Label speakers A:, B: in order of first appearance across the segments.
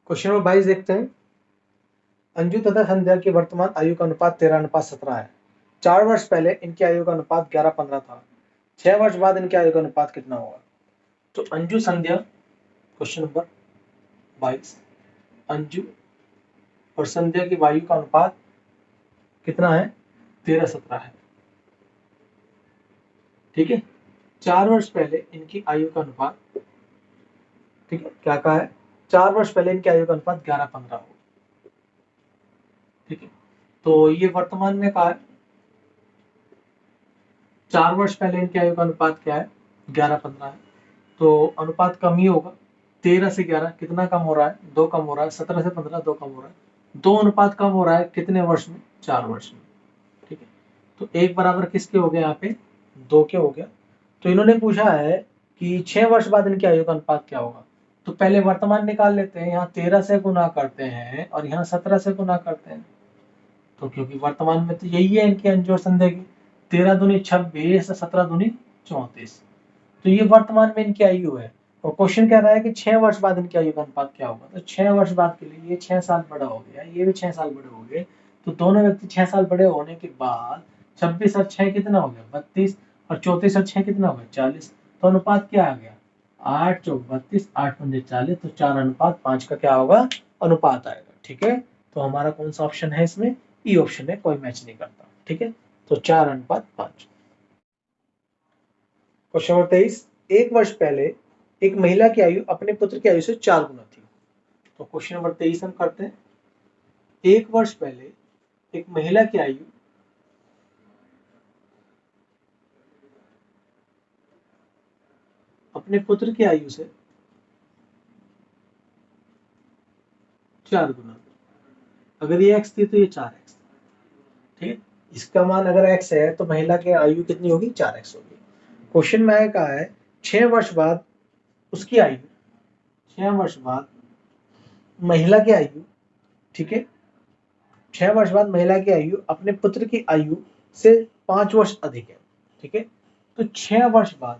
A: Question number 22 देखते हैं। अंजू तथा संध्या की वर्तमान आयु का अनुपात 13:17 है। 4 वर्ष पहले इनकी आयु का अनुपात 11:15 था। 6 वर्ष बाद इनकी आयु का अनुपात कितना होगा? तो अंजू संध्या, क्वेश्चन नंबर 22, अंजू और संध्या की आयु का अनुपात कितना है? 13:17 है। ठीक है, 4 वर्ष पहले इनकी आयु का अनुपात, ठीक है, क्या कहा है? 4 वर्ष पहले इनकी आयु का अनुपात 11:15 हो। ठीक है, तो ये वर्तमान में कहा है 4 वर्ष पहले इनकी आयु का अनुपात क्या है? 11:15 है। तो अनुपात कम ही होगा। 13 से 11 कितना कम हो रहा है? 2 कम हो रहा है। 17 से 15 2 कम हो रहा है। 2 अनुपात कम हो रहा है कितने वर्ष में? 4 वर्ष में। ठीक है, तो 1 बराबर किसके हो गया? यहाँ पे 2 के हो गया। तो इन्होंने पूछा है कि 6 वर्ष बाद इनकी आयु का अनुपात क्या होगा। तो पहले वर्तमान निकाल लेते हैं। यहाँ 13 से गुना करते हैं और यहाँ 17 से गुना करते हैं। तो क्योंकि वर्तमान में तो यही है इनकी अंजू और संध्या की, 13 दूनी 26, 17 दूनी 34। तो ये वर्तमान में इनकी आयु है और क्वेश्चन कह रहा है कि 6 वर्ष बाद इनकी आयु का अनुपात क्या होगा। तो 6 वर्ष बाद के लिए ये 6 साल बड़ा हो गया, ये भी 6 साल बड़े हो गए। तो दोनों व्यक्ति 6 साल बड़े होने के बाद 26 और 6 कितना हो गया? 32, और 34 और 6 कितना हो गया? 40। तो अनुपात क्या आ गया? 8 चौक 32, 8 पंजे 40। तो 4:5 का क्या होगा? अनुपात आएगा। ठीक है, तो हमारा कौन सा ऑप्शन है इसमें? ई ऑप्शन है, कोई मैच नहीं करता। ठीक है, तो 4:5। क्वेश्चन नंबर 23, 1 वर्ष पहले एक महिला की आयु अपने पुत्र की आयु से 4 गुना थी। तो क्वेश्चन नंबर 23 हम करते हैं। 1 वर्ष पहले एक महिला की आयु अपने पुत्र की आयु से 4 गुना। अगर ये x थी तो ये 4x। ठीक है, इसका मान अगर x है तो महिला की आयु कितनी होगी? 4x होगी। क्वेश्चन में आया कहा है 6 वर्ष बाद उसकी आयु, 6 वर्ष बाद महिला की आयु, ठीक है, 6 वर्ष बाद महिला की आयु अपने पुत्र की आयु से 5 वर्ष अधिक है। ठीक है, तो 6 वर्ष बाद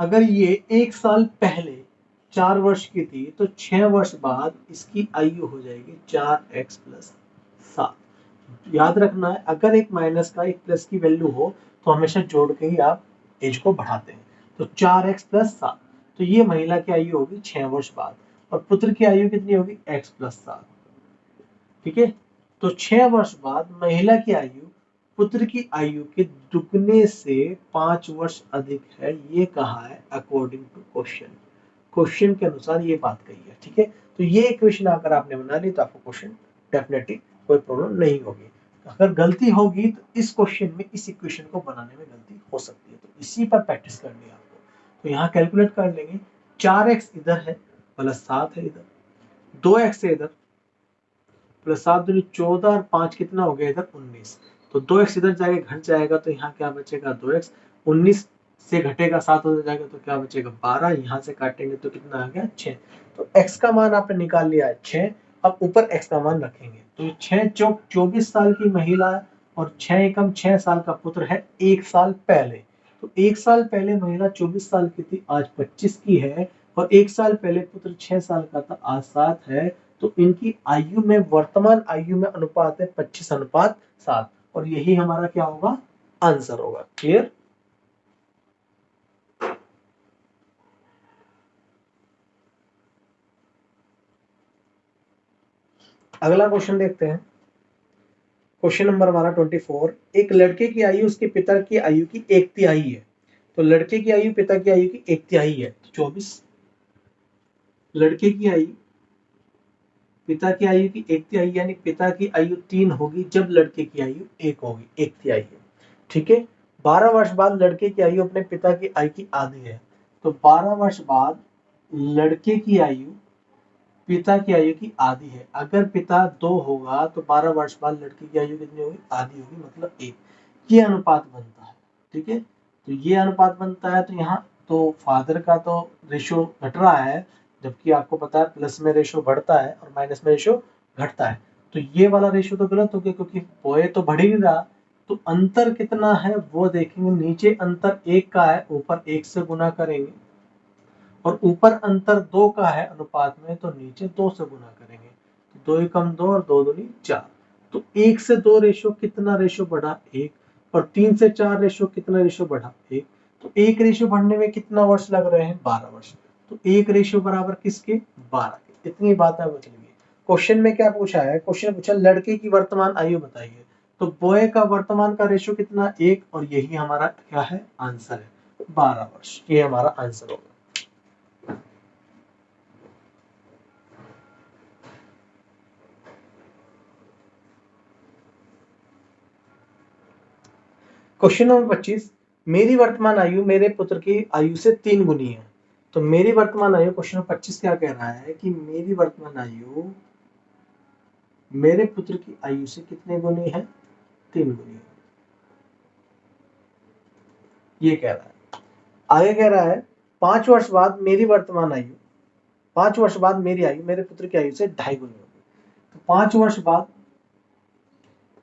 A: अगर ये 1 साल पहले 4 वर्ष की थी तो 6 वर्ष बाद इसकी आयु हो जाएगी 4x + 7। याद रखना है, अगर एक माइनस का एक प्लस की वैल्यू हो तो हमेशा जोड़ के ही आप एज को बढ़ाते हैं। तो 4x + 7, तो ये महिला की आयु होगी 6 वर्ष बाद और पुत्र की आयु कितनी होगी? x + 7। ठीक है, तो 6 वर्ष बाद महिला की आयु पुत्र की आयु के दुगने से 5 वर्ष अधिक है, ये कहा है अकॉर्डिंग टू क्वेश्चन। क्वेश्चन के अनुसार ये बात कही है। ठीक है, तो ये इक्वेशन अगर आपने बना ली तो आपको क्वेश्चन डेफिनेटली कोई प्रॉब्लम नहीं होगी। अगर गलती होगी तो इस क्वेश्चन में, इस इक्वेशन को बनाने में गलती हो सकती है, तो इसी पर प्रैक्टिस करनी है आपको। तो यहाँ कैलकुलेट कर लेंगे। 4x इधर है प्लस 7 है इधर, 2x है इधर प्लस 7 दूनी 14 और 5 कितना हो गया इधर? 19। तो 2x इधर जाएगा घट जाएगा तो यहाँ क्या बचेगा? 2x। 19 से घटेगा 7 हो जाएगा तो क्या बचेगा? 12। यहाँ से काटेंगे तो कितना आ गया? 6। तो x का मान आपने निकाल लिया है 6। अब ऊपर x का मान रखेंगे तो 6 चौक 24 साल की महिला और 6 एकम 6 साल का पुत्र है 1 साल पहले। तो 1 साल पहले महिला 24 साल की थी, आज 25 की है, और 1 साल पहले पुत्र 6 साल का था, आज 7 है। तो इनकी आयु में, वर्तमान आयु में अनुपात है 25:7 और यही हमारा क्या होगा? आंसर होगा। क्लियर? अगला क्वेश्चन देखते हैं। क्वेश्चन नंबर हमारा 24, एक लड़के की आयु उसके पिता की आयु की 1/3 है। तो लड़के की आयु पिता की आयु की 1/3 है, तो 24। लड़के की आयु पिता की आयु की 1/3 यानी पिता की आयु 3 होगी जब लड़के की आयु 1 होगी, 1/3 है। ठीक है, 12 वर्ष बाद लड़के की आयु अपने पिता की आयु की आधी है। तो 12 वर्ष बाद लड़के की आयु पिता की आयु की आधी है। अगर पिता 2 होगा तो 12 वर्ष बाद लड़के की आयु कितनी होगी? आधी होगी, मतलब 1। ये अनुपात बनता है। ठीक है, तो ये अनुपात बनता है। तो यहाँ तो फादर का तो रेशो घट रहा है, जबकि आपको पता है प्लस में रेशो बढ़ता है और माइनस में रेशो घटता है। तो ये वाला रेशो तो गलत हो गया क्योंकि बॉय तो बढ़ ही नहीं रहा। तो अंतर कितना है वो देखेंगे। नीचे अंतर 1 का है, ऊपर 1 से गुना करेंगे, और ऊपर अंतर 2 का है अनुपात में, तो नीचे 2 से गुना करेंगे। 2 एकम 2 और 2 दूनी 4। तो 1 से 2 रेशो कितना रेशो बढ़ा 1, और 3 से 4 रेशो कितना रेशो बढ़ा 1। तो 1 रेशो बढ़ने में कितना वर्ष लग रहे हैं 12 वर्ष। तो 1 रेशो बराबर किसके 12 के। इतनी बात है बच गई। क्वेश्चन में क्या पूछा है, क्वेश्चन पूछा लड़के की वर्तमान आयु बताइए। तो बॉय का वर्तमान का रेशो कितना 1, और यही हमारा क्या है आंसर है 12 वर्ष। ये हमारा आंसर होगा। क्वेश्चन नंबर 25, मेरी वर्तमान आयु मेरे पुत्र की आयु से 3 गुनी है। तो मेरी वर्तमान आयु, क्वेश्चन नंबर 25 क्या कह रहा है कि मेरी वर्तमान आयु मेरे पुत्र की आयु से कितने गुनी है 3 गुनी है, ये कह रहा है। आगे कह रहा है 5 वर्ष बाद मेरी वर्तमान आयु, 5 वर्ष बाद मेरी आयु मेरे पुत्र की आयु से 2.5 गुनी होगी। तो 5 वर्ष बाद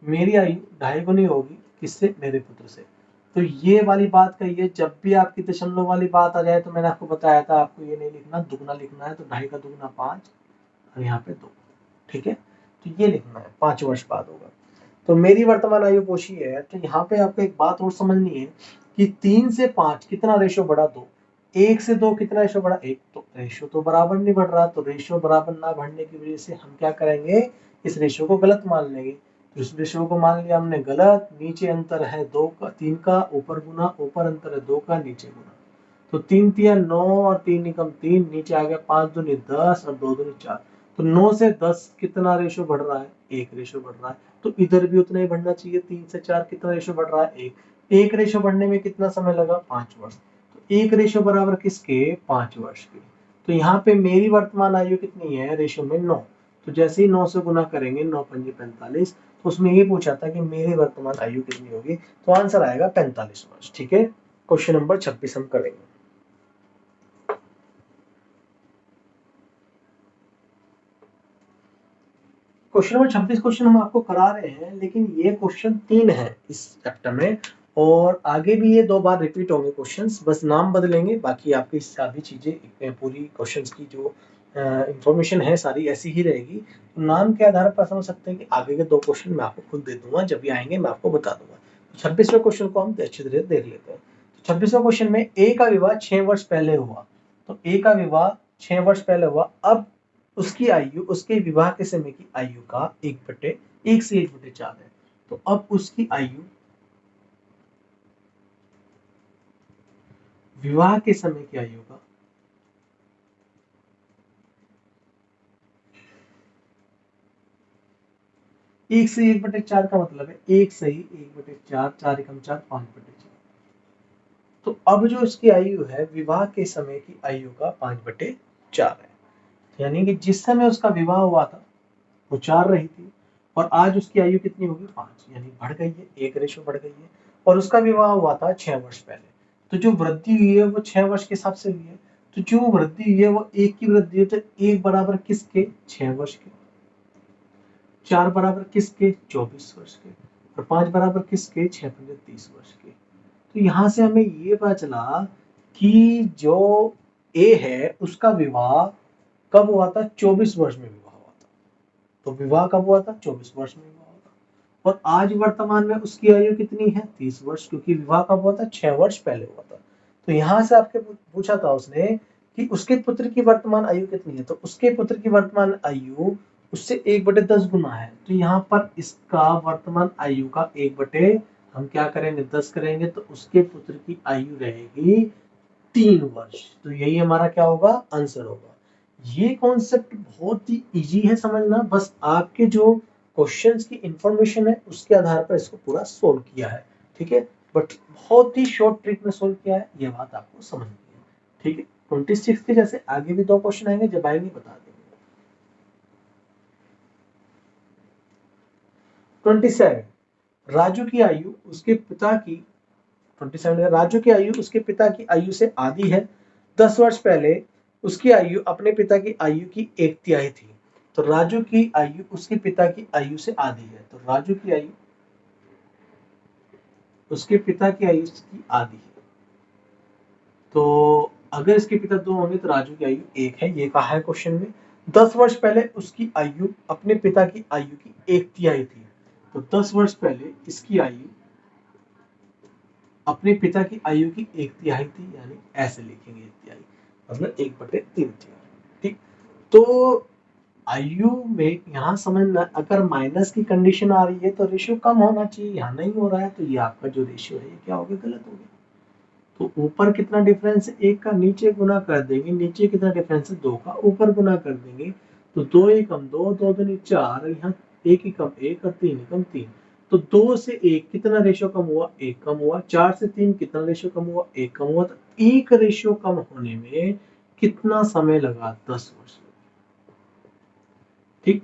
A: मेरी आयु 2.5 गुनी होगी किससे मेरे पुत्र से। तो ये वाली बात कही है, जब भी आपकी दशमलव वाली बात आ जाए तो मैंने आपको बताया था आपको ये नहीं लिखना, दुगना लिखना है। तो 2.5 का दुगना 5 और यहाँ पे 2, ठीक है। तो ये लिखना है 5 वर्ष बाद होगा। तो मेरी वर्तमान आयु पूछी है, तो यहाँ पे आपको एक बात और समझनी है कि 3 से 5 कितना रेशो बढ़ा 2, 1 से 2 कितना रेशो बढ़ा 1। तो रेशो तो बराबर नहीं बढ़ रहा, तो रेशो बराबर ना बढ़ने की वजह से हम क्या करेंगे, इस रेशो को गलत मान लेंगे। तो इस रेशो को मान लिया हमने गलत। नीचे अंतर है 2 का 3 का, ऊपर गुना, ऊपर अंतर है 2 का, नीचे गुना। तो 3 तिया 9 और 3 एकम 3, नीचे आ गया 5 दूनी 10 और 2 दूनी 4। तो 9 से 10 कितना रेशो बढ़ रहा है 1 रेशो बढ़ रहा है। तो इधर भी उतना ही बढ़ना चाहिए। 3 से 4 कितना रेशो बढ़ रहा है 1 रेशो बढ़ने में कितना समय लगा 5 वर्ष। तो 1 रेशो बराबर किसके 5 वर्ष के। तो यहाँ पे मेरी वर्तमान आयु कितनी है रेशो में 9। तो जैसे ही 9 से गुना करेंगे 9 पंजे 45, तो उसमें ये पूछा था कि मेरी वर्तमान आयु कितनी होगी। तो आंसर आएगा 45 वर्ष। ठीक है, क्वेश्चन नंबर 26 हम करेंगे। क्वेश्चन नंबर 26 क्वेश्चन हम आपको करा रहे हैं, लेकिन ये क्वेश्चन 3 है इस चैप्टर में, और आगे भी ये 2 बार रिपीट होंगे क्वेश्चंस, बस नाम बदलेंगे। बाकी आपकी सभी चीजें पूरी क्वेश्चंस की जो इंफॉर्मेशन है सारी ऐसी ही रहेगी। तो नाम के आधार पर समझ सकते हैं कि आगे के 2 क्वेश्चन मैं आपको खुद दे दूंगा, जब भी आएंगे मैं आपको बता दूंगा। 26वें क्वेश्चन को हम अच्छी तरह देख लेते हैं। 26वें क्वेश्चन में ए का विवाह 6 वर्ष पहले हुआ। तो ए का विवाह 6 वर्ष पहले हुआ। अब उसकी आयु उसके विवाह के समय की आयु का 1 से 1/4 है। तो अब उसकी आयु विवाह के समय की आयु का 1 से 1/4 का मतलब है 1 सही 1/4, 4 एकम 4, 5/4। तो अब जो उसकी आयु है विवाह के समय की आयु का 5/4 है। यानी कि जिस समय उसका विवाह हुआ था वो 4 रही थी, और आज उसकी आयु कितनी होगी 5, यानी बढ़ गई है, 1 रेशो बढ़ गई है। और उसका विवाह हुआ था 6 वर्ष पहले। तो जो वृद्धि हुई है वो 6 वर्ष के हिसाब से हुई है। तो जो वृद्धि हुई है वो 1 की वृद्धि है। तो 1 बराबर किसके 6 वर्ष के, 4 बराबर किसके 24 वर्ष के, और 5 बराबर किसके 6 पंजे 30 वर्ष के। तो यहाँ से हमें ये पता चला कि जो ए है उसका विवाह कब हुआ था 24 वर्ष में विवाह हुआ था। तो विवाह कब हुआ था 24 वर्ष में विवाह हुआ था। और आज वर्तमान में उसकी आयु कितनी है 30 वर्ष, क्योंकि विवाह कब हुआ था 6 वर्ष पहले हुआ था। तो यहां से आपके पूछा था उसने कि उसके पुत्र की वर्तमान आयु कितनी है। तो उसके पुत्र की वर्तमान आयु उससे 1/10 गुना है। तो यहाँ पर इसका वर्तमान आयु का 1 हम क्या करेंगे 10 करेंगे, तो उसके पुत्र की आयु रहेगी 3 वर्ष। तो यही हमारा क्या होगा आंसर होगा। ये कॉन्सेप्ट बहुत ही इजी है समझना, बस आपके जो क्वेश्चंस की इंफॉर्मेशन है उसके आधार पर इसको पूरा सोल्व किया है। ठीक है, बट बहुत ही शॉर्ट ट्रिक में सोल्व किया है, ये बात आपको समझनी है। ठीक है, 26 के जैसे आगे भी 2 क्वेश्चन आएंगे, जब आएंगे बता देंगे। 27, राजू की आयु उसके पिता की 27 राजू की आयु उसके पिता की आयु से आधी है। 10 वर्ष पहले उसकी आयु अपने पिता की आयु की 1/3 थी। तो राजू की आयु उसके पिता की आयु से आधी है। तो राजू की आयु उसके पिता की आयु की आधी है। तो अगर इसके पिता 2 होंगे तो राजू की आयु 1 है, ये कहा है क्वेश्चन में। 10 वर्ष पहले उसकी आयु अपने पिता की आयु की 1/3 थी। तो 10 वर्ष पहले इसकी आयु अपने पिता की आयु की 1/3 थी, यानी ऐसे लिखेंगे 1/3 मतलब 1/3 थी। ठीक, तो आयु में यहाँ समझना, अगर माइनस की कंडीशन आ रही है तो रेशियो कम होना चाहिए, यहाँ नहीं हो रहा है तो ये आपका जो रेशियो है क्या हो गया, गलत हो गया। तो ऊपर कितना डिफरेंस है 1 का, नीचे गुना कर देंगे, नीचे कितना डिफरेंस है 2 का, ऊपर गुना कर देंगे। तो 2 एकम 2, 2 दूनी 4, यहाँ 1 एकम 1 और 3 एकम 3। तो 2 से 1 कितना रेशियो कम हुआ, 1 कम हुआ। 4 से 3 कितना रेशियो कम हुआ, 1 कम हुआ। तो 1 रेशियो कम होने में कितना समय लगा, 10 वर्ष। ठीक,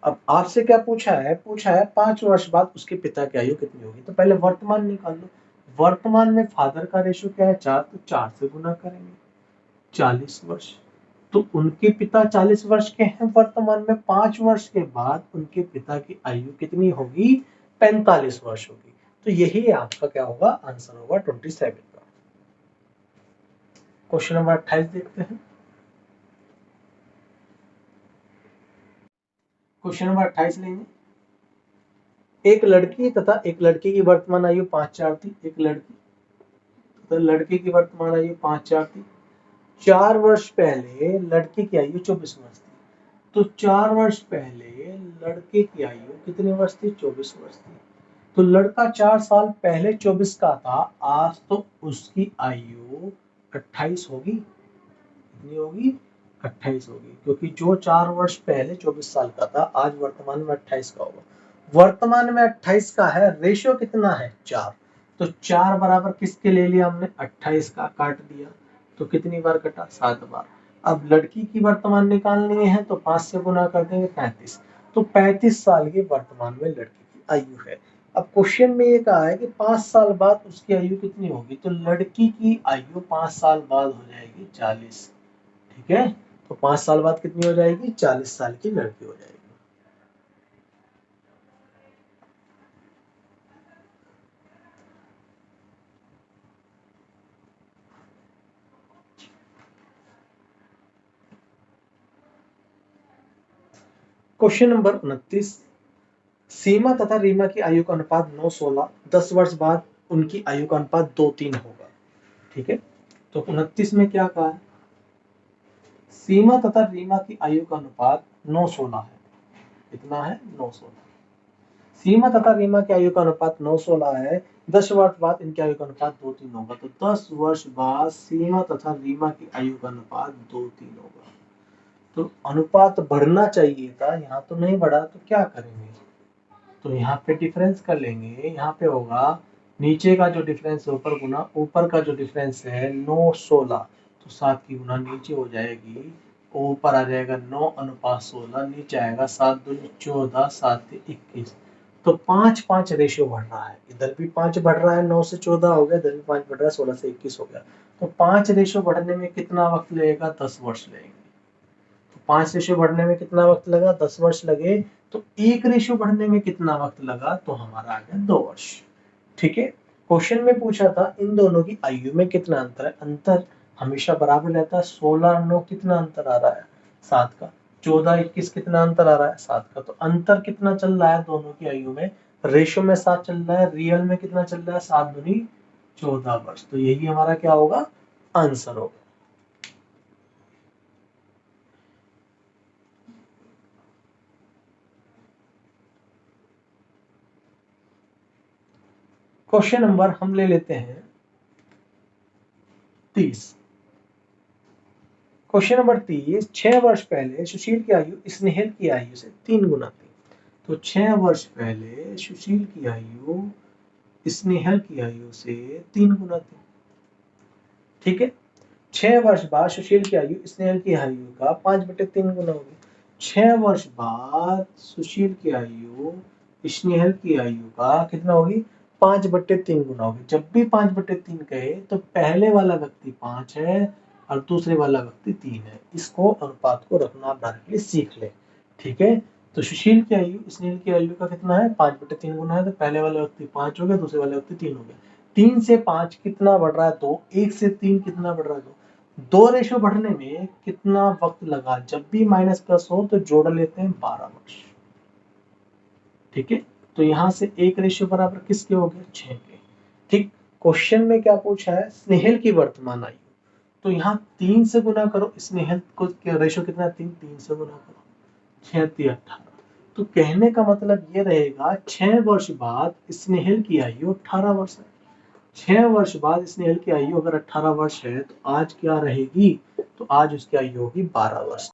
A: अब आपसे क्या पूछा है, पूछा है 5 वर्ष बाद उसके पिता की आयु कितनी होगी। तो पहले वर्तमान निकाल लो। वर्तमान में फादर का रेशियो क्या है, 4, तो 4 से गुना करेंगे, 40 वर्ष। तो उनके पिता 40 वर्ष के हैं वर्तमान में, 5 वर्ष के बाद उनके पिता की आयु कितनी होगी, 45 वर्ष होगी। तो यही आपका क्या होगा, आंसर होगा 27 का। क्वेश्चन नंबर 28 देखते हैं। क्वेश्चन नंबर 28 लेंगे। एक लड़की तथा एक लड़के की वर्तमान आयु 5-4 थी। एक लड़की तो लड़के की वर्तमान आयु 5-4 थी। 4 वर्ष पहले लड़के की आयु 24 वर्ष थी। तो 4 वर्ष पहले लड़के की आयु कितने वर्ष थी, 24 वर्ष थी। तो लड़का 4 साल पहले 24 का था, आज तो उसकी आयु 28 होगी। कितनी होगी, 28 होगी, क्योंकि जो 4 वर्ष पहले 24 साल का था आज वर्तमान में 28 का होगा। वर्तमान में 28 का है, रेशियो कितना है, 4। तो 4 बराबर किसके ले लिया हमने, 28 का, काट दिया। तो कितनी बार कटा, 7 बार। अब लड़की की वर्तमान निकालनी है तो 5 से गुना कर देंगे, 35। तो 35 साल की वर्तमान में लड़की की आयु है। अब क्वेश्चन में ये कहा है कि 5 साल बाद उसकी आयु कितनी होगी। तो लड़की की आयु 5 साल बाद हो जाएगी 40। ठीक है, तो 5 साल बाद कितनी हो जाएगी, 40 साल की लड़की हो जाएगी। Question number 29। सीमा तथा रीमा की आयु का अनुपात 9-16। 10 वर्ष बाद उनकी आयु का अनुपात 2-3 होगा। ठीक है, तो 29 में क्या कहा है, सीमा तथा रीमा की आयु का अनुपात 9-16 है। कितना है, 9-16। सीमा तथा रीमा की आयु का अनुपात 9-16 है। 10 वर्ष बाद इनकी आयु का अनुपात 2-3 होगा। तो 10 वर्ष बाद सीमा तथा रीमा की आयु का अनुपात 2-3 होगा। तो अनुपात बढ़ना चाहिए था, यहाँ तो नहीं बढ़ा, तो क्या करेंगे, तो यहाँ पे डिफरेंस कर लेंगे। यहाँ पे होगा नीचे का जो डिफरेंस है ऊपर गुना, ऊपर का जो डिफरेंस है 9-16, तो 7 की गुना नीचे हो जाएगी, ऊपर आ जाएगा 9:16, नीचे आएगा 7×2 14, 7×3 21। तो 5-5 रेशियो बढ़ रहा है, इधर भी 5 बढ़ रहा है, 9 से 14 हो गया, इधर भी 5 बढ़ रहा है, 16 से 21 हो गया। तो 5 रेशियो बढ़ने में कितना वक्त लगेगा, 10 वर्ष लगेंगे। 5 रेशियो बढ़ने में कितना वक्त लगा, 10 वर्ष लगे। तो 1 रेशियो बढ़ने में कितना वक्त लगा, तो हमारा आ गया 2 वर्ष। ठीक है, क्वेश्चन में पूछा था इन दोनों की आयु में कितना अंतर है। अंतर हमेशा बराबर रहता है। 16-9 कितना अंतर आ रहा है, 7 का। 14-21 कितना अंतर आ रहा है, 7 का। तो अंतर कितना चल रहा है दोनों की आयु में, रेशियो में 7 चल रहा है, रियल में कितना चल रहा है, 7×2 14 वर्ष। तो यही हमारा क्या होगा, आंसर होगा। क्वेश्चन नंबर हम ले लेते हैं 30। Question number 30। 6 वर्ष पहले सुशील की आयु स्नेहल की आयु से 3 गुना थी। तो 6 वर्ष पहले सुशील की आयु स्नेहल की आयु से 3 गुना थी। ठीक है, 6 वर्ष बाद सुशील की आयु स्नेहल की आयु का 5/3 गुना होगी। 6 वर्ष बाद सुशील की आयु स्नेहल की आयु का कितना होगी, 5/3 गुना होगी। जब भी 5/3 कहे तो पहले वाला व्यक्ति 5 है और दूसरे वाला व्यक्ति 3 है। इसको अनुपात को रखना आप डायरेक्टली सीख ले। ठीक है, तो सुशील की आयु स्नेहल की आयु का कितना है, 5/3 गुना है। तो पहले वाला व्यक्ति 5 हो गया, दूसरे वाले व्यक्ति 3 हो गया। 3 से 5 कितना बढ़ रहा है, 2। 1 से 3 कितना बढ़ रहा है, 2। दो रेशो बढ़ने में कितना वक्त लगा? जब भी माइनस प्लस हो तो जोड़ लेते हैं 12 वर्ष। ठीक है, तो यहां से एक रेशो बराबर किसके हो गए? 6 के। ठीक, क्वेश्चन में क्या पूछा है? स्नेहल की वर्तमान आयु, तो यहाँ 3 से गुना करो। स्नेहल को रेशो कितना है? 3 से गुना करो, 6 3 18। तो कहने का मतलब ये रहेगा 6 वर्ष बाद स्नेहल की आयु 18 वर्ष है। 6 वर्ष बाद स्नेहल की आयु अगर 18 वर्ष है तो आज क्या रहेगी? तो आज उसकी आयु होगी 12 वर्ष।